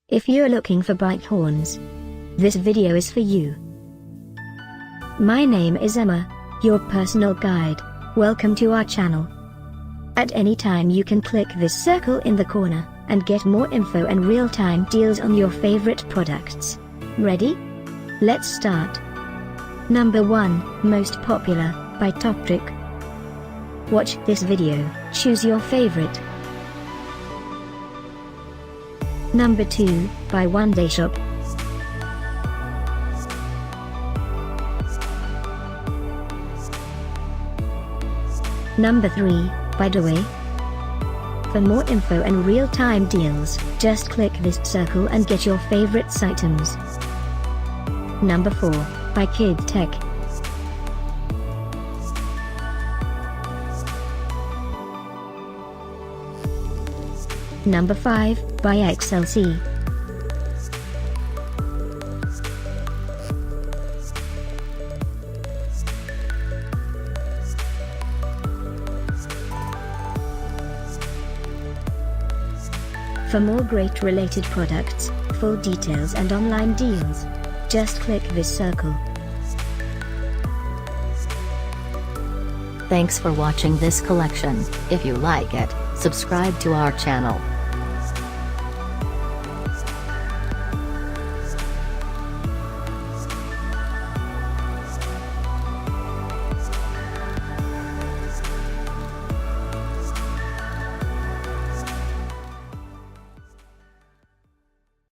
If you're looking for bike horns, this video is for you. My name is Emma, your personal guide. Welcome to our channel. At any time you can click this circle in the corner, and get more info and real-time deals on your favorite products. Ready? Let's start. Number 1, Most Popular, by Toptrek. Watch this video, choose your favorite. Number 2, by Onedayshop. Number 3, by Daway. For more info and real-time deals, just click this circle and get your favorite items. Number 4, by KidsTech. Number 5, by XLC. For more great related products, full details and online deals, just click this circle. Thanks for watching this collection. If you like it, subscribe to our channel.